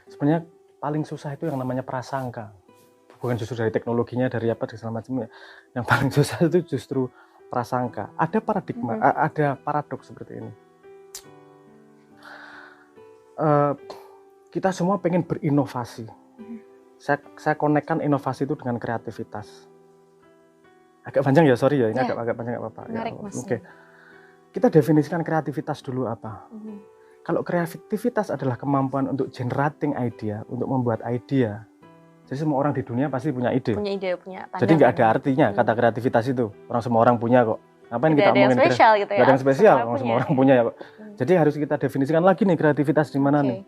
Sebenarnya paling susah itu yang namanya prasangka. Bukan justru dari teknologinya, dari apa, dari segala macamnya. Yang paling susah itu justru prasangka. Ada paradigma, ada paradoks seperti ini. Kita semua pengen berinovasi. Saya konekkan inovasi itu dengan kreativitas. Agak panjang ya, sorry ya, ini agak panjang, nggak apa-apa. Menarik, Ya, Mas. oke. Kita definisikan kreativitas dulu apa. Kalau kreativitas adalah kemampuan untuk generating idea, untuk membuat idea. Jadi semua orang di dunia pasti punya ide. Punya ide, punya pandangan. Jadi nggak ada artinya kata kreativitas itu. Semua orang punya kok. Ngapain kita omongin spesial gitu ya? Nggak ada yang spesial, semua orang punya ya, Pak. Jadi harus kita definisikan lagi nih kreativitas di mana nih.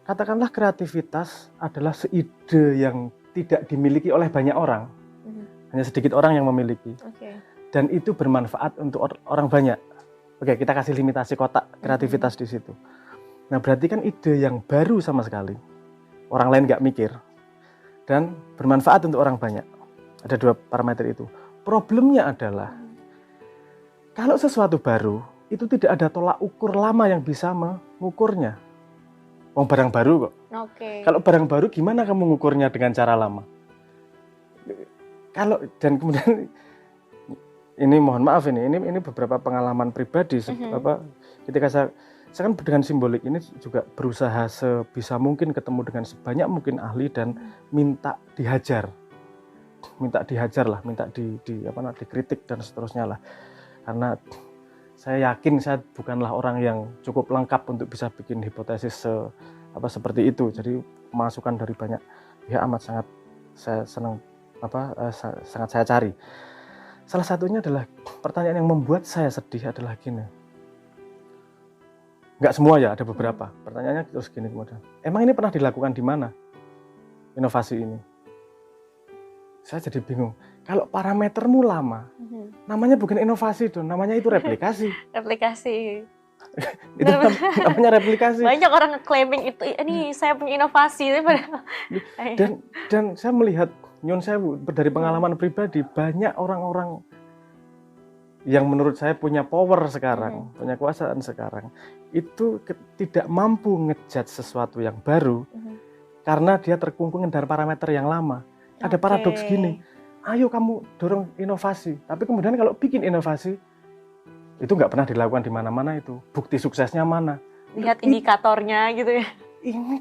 Katakanlah kreativitas adalah seide yang tidak dimiliki oleh banyak orang. Hanya sedikit orang yang memiliki. Dan itu bermanfaat untuk orang banyak. Oke, kita kasih limitasi kotak kreativitas di situ. Nah, berarti kan ide yang baru sama sekali. Orang lain nggak mikir. Dan bermanfaat untuk orang banyak. Ada dua parameter itu. Problemnya adalah kalau sesuatu baru, itu tidak ada tolak ukur lama yang bisa mengukurnya. Barang baru kok. Kalau barang baru gimana kamu mengukurnya dengan cara lama? Dan kemudian ini mohon maaf ini beberapa pengalaman pribadi. Ketika saya kan dengan simbolik ini juga berusaha sebisa mungkin ketemu dengan sebanyak mungkin ahli dan minta dihajar lah, minta dikritik dan seterusnya lah. Karena saya yakin saya bukanlah orang yang cukup lengkap untuk bisa bikin hipotesis seperti itu. Jadi masukan dari banyak pihak amat sangat saya senang sangat saya cari. Salah satunya adalah pertanyaan yang membuat saya sedih adalah gini. Nggak semua ya, ada beberapa. Pertanyaannya terus gini kemudian. Emang ini pernah dilakukan di mana? Inovasi ini. Saya jadi bingung. Kalau parametermu lama, namanya bukan inovasi dong, namanya itu replikasi. Replikasi. Itu namanya replikasi. Banyak orang nge-claiming itu, ini saya punya inovasi. Dan saya melihat, nyun sewu, dari pengalaman pribadi, banyak orang-orang yang menurut saya punya power sekarang, punya kekuasaan sekarang, itu tidak mampu ngejudge sesuatu yang baru karena dia terkungkung dari parameter yang lama. Ada paradoks gini, ayo kamu dorong inovasi, tapi kemudian kalau bikin inovasi, itu nggak pernah dilakukan di mana-mana itu. Bukti suksesnya mana? Lihat indikatornya gitu ya. Ini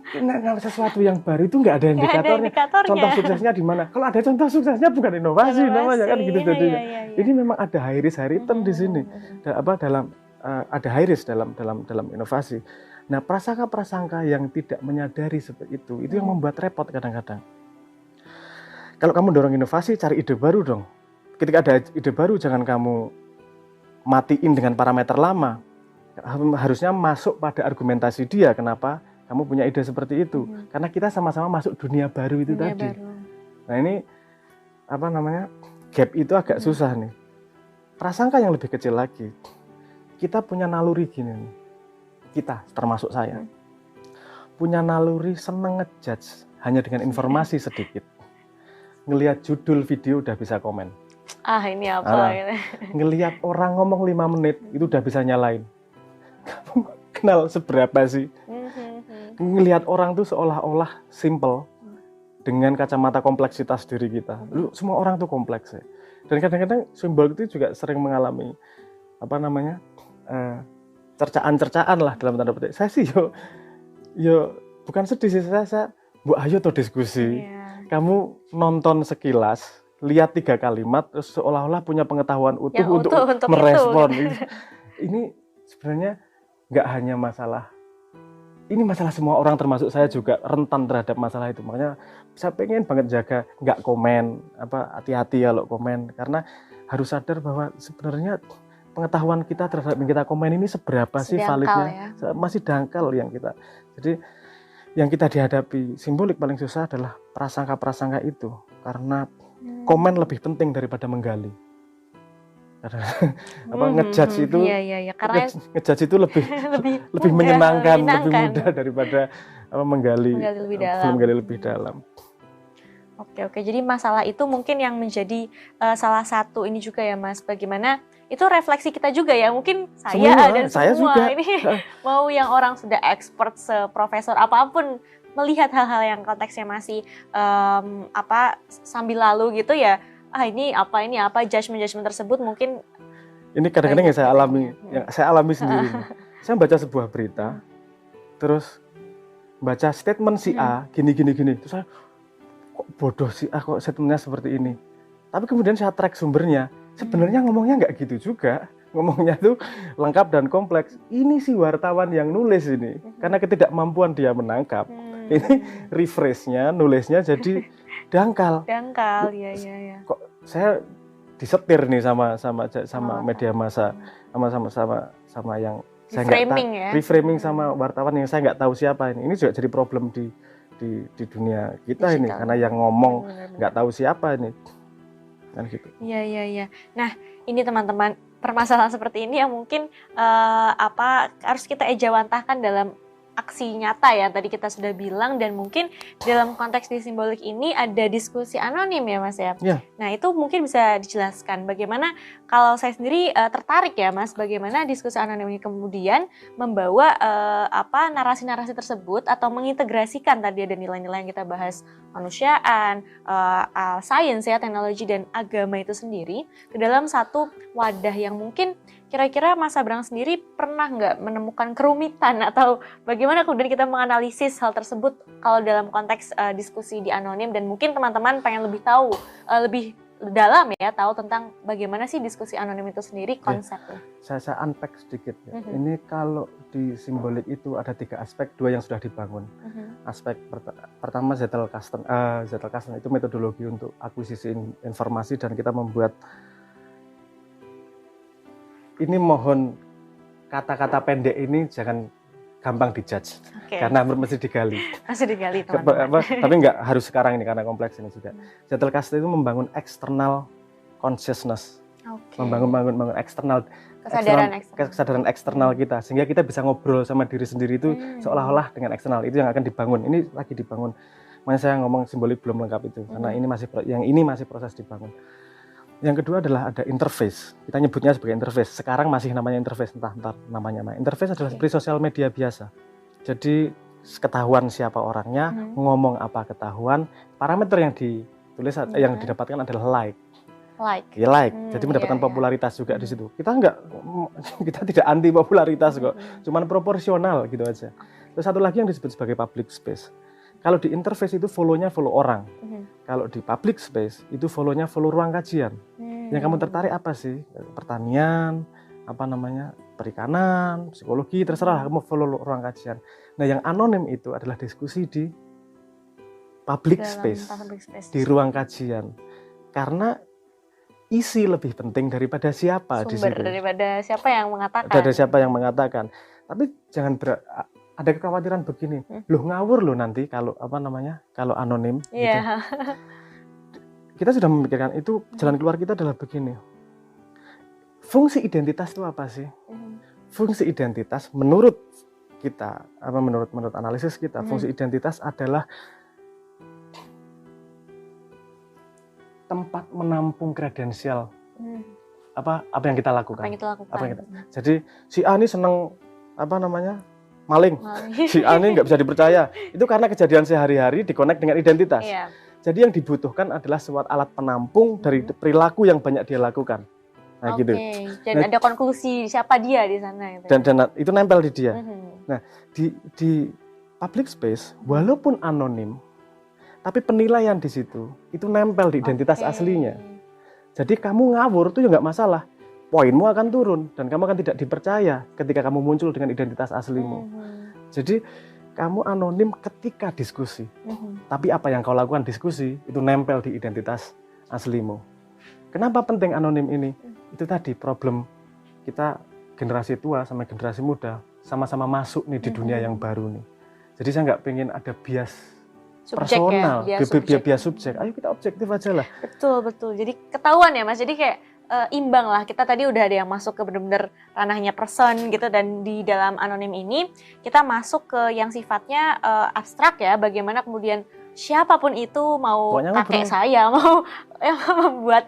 sesuatu yang baru itu nggak ada indikatornya. Contoh suksesnya di mana? Kalau ada contoh suksesnya bukan inovasi namanya kan gitu jadinya. Ini memang ada high risk high return di sini. Ada high risk dalam inovasi. Nah, prasangka yang tidak menyadari seperti itu yang membuat repot kadang-kadang. Kalau kamu dorong inovasi, cari ide baru dong. Ketika ada ide baru, jangan kamu matiin dengan parameter lama. Harusnya masuk pada argumentasi dia kenapa kamu punya ide seperti itu. Karena kita sama-sama masuk dunia baru itu tadi. Nah, ini gap itu agak susah nih. Prasangka yang lebih kecil lagi. Kita punya naluri gini nih. Kita, termasuk saya. Punya naluri seneng ngejudge hanya dengan informasi sedikit. Ngelihat judul video udah bisa komen. Ini apa? Ngelihat orang ngomong 5 menit itu udah bisa nyalain. Kamu kenal seberapa sih? Ngelihat orang tuh seolah-olah simple dengan kacamata kompleksitas diri kita. Semua orang tuh kompleks ya. Dan kadang-kadang simbol itu juga sering mengalami cercaan-cercaan lah dalam tanda petik. Saya sih yo bukan sedih sih, saya ayo tuh diskusi. Kamu nonton sekilas, lihat 3 kalimat, terus seolah-olah punya pengetahuan utuh untuk merespon. Ini sebenarnya nggak hanya masalah. Ini masalah semua orang, termasuk saya juga rentan terhadap masalah itu. Makanya saya pengen banget jaga nggak komen, hati-hati kalau komen, karena harus sadar bahwa sebenarnya pengetahuan kita terhadap yang kita komen ini seberapa sih validnya, masih dangkal yang kita. Jadi yang kita dihadapi simbolik paling susah adalah prasangka-prasangka itu, karena komen lebih penting daripada menggali. Karena ngejudge itu, ngejudge itu lebih menyenangkan, lebih mudah daripada menggali lebih dalam. Oke, jadi masalah itu mungkin yang menjadi salah satu ini juga ya Mas, bagaimana itu refleksi kita juga ya, mungkin saya juga. Ini mau yang orang sudah expert, seprofesor apapun, melihat hal-hal yang konteksnya masih sambil lalu gitu ya, ini apa judgement tersebut mungkin ini kadang-kadang yang saya alami sendiri. Saya baca sebuah berita, terus baca statement si A gini, terus saya kok bodoh si A kok statementnya seperti ini. Tapi kemudian saya track sumbernya, sebenarnya ngomongnya nggak gitu juga. Ngomongnya tuh lengkap dan kompleks. Ini si wartawan yang nulis ini, karena ketidakmampuan dia menangkap. Ini refresh-nya, nulisnya jadi dangkal. Iya. Kok saya disetir nih sama media massa, sama yang saya nggak tahu, reframing sama wartawan yang saya nggak tahu siapa ini juga jadi problem di dunia kita ini, karena yang ngomong nggak tahu siapa ini, kan gitu. Iya. Nah ini teman-teman, permasalahan seperti ini yang mungkin harus kita ejawantahkan dalam aksi nyata ya, tadi kita sudah bilang, dan mungkin dalam konteks di simbolik ini ada diskusi anonim ya Mas ya. Nah itu mungkin bisa dijelaskan bagaimana, kalau saya sendiri tertarik ya Mas, bagaimana diskusi anonim ini kemudian membawa narasi-narasi tersebut atau mengintegrasikan tadi ada nilai-nilai yang kita bahas, kemanusiaan, sains ya, teknologi dan agama itu sendiri ke dalam satu wadah yang mungkin kira-kira Mas Abraham sendiri pernah nggak menemukan kerumitan atau bagaimana kemudian kita menganalisis hal tersebut kalau dalam konteks diskusi di anonim, dan mungkin teman-teman pengen lebih tahu, lebih dalam ya, tahu tentang bagaimana sih diskusi anonim itu sendiri konsepnya. Saya unpack sedikit ya. Ini kalau di simbolik itu ada 3 aspek, 2 yang sudah dibangun. Aspek pertama Zettelkasten itu metodologi untuk akuisisi informasi, dan kita membuat, ini mohon kata-kata pendek ini jangan gampang dijudge, karena mesti digali. Teman-teman. Tapi nggak harus sekarang ini karena kompleks ini juga. Zettelkasten itu membangun external consciousness, membangun eksternal kesadaran eksternal kita, sehingga kita bisa ngobrol sama diri sendiri itu seolah-olah dengan eksternal, itu yang akan dibangun. Ini lagi dibangun. Makanya saya ngomong simbolik belum lengkap itu, karena ini masih proses dibangun. Yang kedua adalah ada interface. Kita nyebutnya sebagai interface. Sekarang masih namanya interface, entah namanya. Interface adalah seperti sosial media biasa. Jadi ketahuan siapa orangnya, ngomong apa ketahuan. Parameter yang ditulis yang didapatkan adalah like. Jadi mendapatkan popularitas juga di situ. Kita tidak anti popularitas kok. Cuman proporsional gitu aja. Terus satu lagi yang disebut sebagai public space. Kalau di interface itu follow-nya follow orang. Kalau di public space itu follow-nya follow ruang kajian. Yang kamu tertarik apa sih? Pertanian, perikanan, psikologi, terserah kamu follow ruang kajian. Nah, yang anonim itu adalah diskusi di public space, di ruang kajian. Karena isi lebih penting daripada siapa di situ. Daripada siapa yang mengatakan. Tapi jangan ada kekhawatiran begini, loh ngawur loh nanti kalau kalau anonim gitu. Kita sudah memikirkan itu, jalan keluar kita adalah begini. Fungsi identitas itu apa sih? Fungsi identitas menurut kita, menurut analisis kita, fungsi identitas adalah tempat menampung kredensial apa yang kita lakukan. Jadi si A ini seneng maling. Si A ini nggak bisa dipercaya. Itu karena kejadian sehari-hari dikonek dengan identitas. Jadi yang dibutuhkan adalah suatu alat penampung dari perilaku yang banyak dia lakukan. Nah, gitu. Dan ada konklusi siapa dia di sana. Dan itu nempel di dia. Nah, di public space, walaupun anonim, tapi penilaian di situ itu nempel di identitas aslinya. Jadi kamu ngawur itu ya nggak masalah. Poinmu akan turun dan kamu akan tidak dipercaya ketika kamu muncul dengan identitas aslimu. Jadi kamu anonim ketika diskusi, tapi apa yang kau lakukan diskusi itu nempel di identitas aslimu. Kenapa penting anonim ini? Itu tadi problem kita, generasi tua sama generasi muda sama-sama masuk nih di dunia yang baru nih. Jadi saya nggak pengen ada bias personal, bias subjek. Ayo kita objektif aja lah. Betul. Jadi ketahuan ya Mas. Jadi kayak imbang lah. Kita tadi udah ada yang masuk ke benar-benar ranahnya person gitu, dan di dalam anonim ini kita masuk ke yang sifatnya abstrak ya. Bagaimana kemudian siapapun itu, mau kakek saya, mau membuat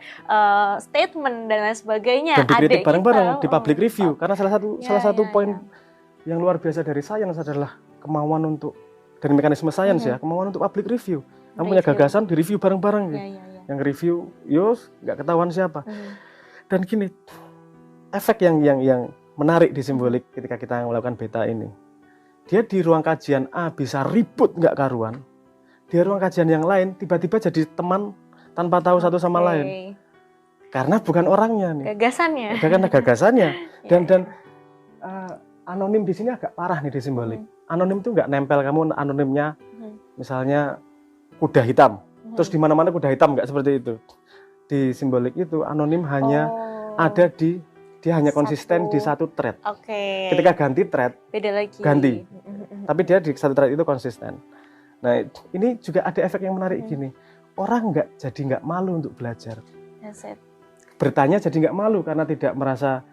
statement dan lain sebagainya, dan dikritik bareng-bareng di public review. Karena salah satu poin yang luar biasa dari sains adalah kemauan untuk dari mekanisme sains ya, kemauan untuk public review. Kamu punya gagasan, di review bareng-bareng gitu. Yang review, nggak ketahuan siapa. Dan gini, efek yang menarik di simbolik ketika kita melakukan beta ini. Dia di ruang kajian A bisa ribut nggak karuan. Di ruang kajian yang lain tiba-tiba jadi teman tanpa tahu satu sama lain. Karena bukan orangnya nih. Gagasannya. Dan anonim di sini agak parah nih di simbolik. Anonim itu nggak nempel, kamu anonimnya misalnya kuda hitam. Terus di mana-mana kuda hitam, nggak seperti itu. Di simbolik itu anonim hanya ada dia hanya konsisten di satu thread. Ketika ganti thread, beda lagi. Ganti. Tapi dia di satu thread itu konsisten. Nah, ini juga ada efek yang menarik gini. Orang jadi nggak malu untuk belajar. Bertanya jadi nggak malu karena tidak merasa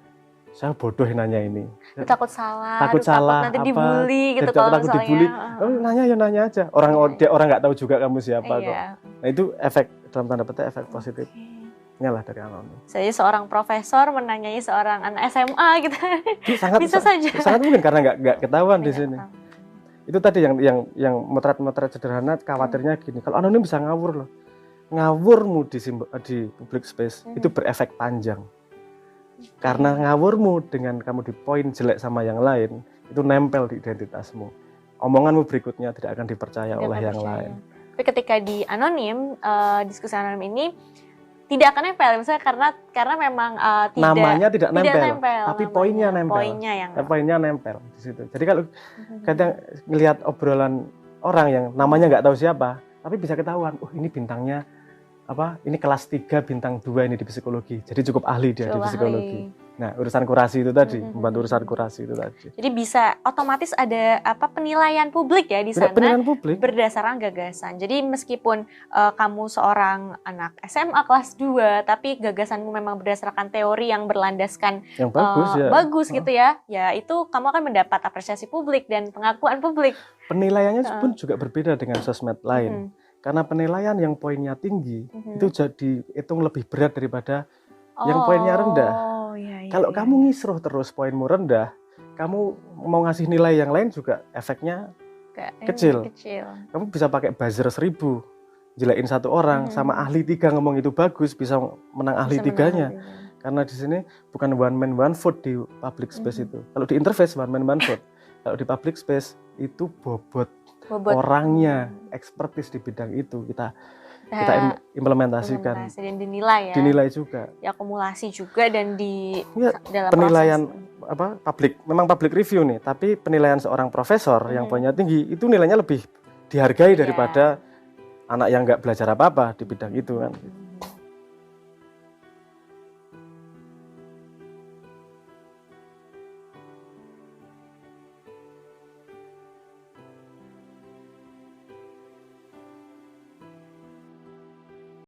saya bodoh nanya ini. Takut salah. Takut nanti dibully gitu kalau takut dibully. Nanya aja. Orang nggak tahu juga kamu siapa kok. Nah, itu efek dalam tanda petik efek positif. Nyalah dari anonim. Saya seorang profesor menanyai seorang anak SMA gitu. Bisa saja. Sangat mungkin karena nggak ketahuan di sini. Itu tadi yang motret sederhana, khawatirnya gini. Kalau anonim bisa ngawur loh. Ngawurmu di public space itu berefek panjang. Karena ngawurmu dengan kamu di poin jelek sama yang lain, itu nempel di identitasmu. Omonganmu berikutnya tidak akan dipercaya oleh yang lain. Tapi ketika di anonim, diskusi anonim ini tidak akan nempel, misalnya karena memang namanya tidak nempel, tapi poinnya nempel. Poinnya nempel di situ. Jadi kalau kadang ngelihat obrolan orang yang namanya nggak tahu siapa, tapi bisa ketahuan, ini bintangnya ini kelas 3 bintang 2 ini di psikologi. Jadi cukup ahli dia di psikologi. Nah, urusan kurasi itu tadi, membantu urusan kurasi itu tadi. Jadi bisa otomatis ada penilaian publik ya di sana. Penilaian publik berdasarkan gagasan. Jadi meskipun kamu seorang anak SMA kelas 2, tapi gagasanmu memang berdasarkan teori yang berlandaskan yang bagus gitu ya. Ya, itu kamu akan mendapat apresiasi publik dan pengakuan publik. Penilaiannya pun juga berbeda dengan sosmed lain. Karena penilaian yang poinnya tinggi itu jadi hitung lebih berat daripada yang poinnya rendah. Kalau kamu ngisruh terus poinmu rendah, kamu mau ngasih nilai yang lain juga efeknya kecil. Kamu bisa pakai buzzer 1000, jelekin satu orang, sama ahli 3 ngomong itu bagus, bisa menang ahli 3-nya. Karena di sini bukan one man one vote di public space itu. Kalau di interface one man one vote. Kalau di public space itu bobot orangnya, ekspertis di bidang itu kita implementasikan dan dinilai ya. Dinilai juga. Diakumulasi juga dan dalam penilaian proses. Memang public review nih, tapi penilaian seorang profesor yang poinnya tinggi itu nilainya lebih dihargai daripada anak yang nggak belajar apa-apa di bidang itu kan.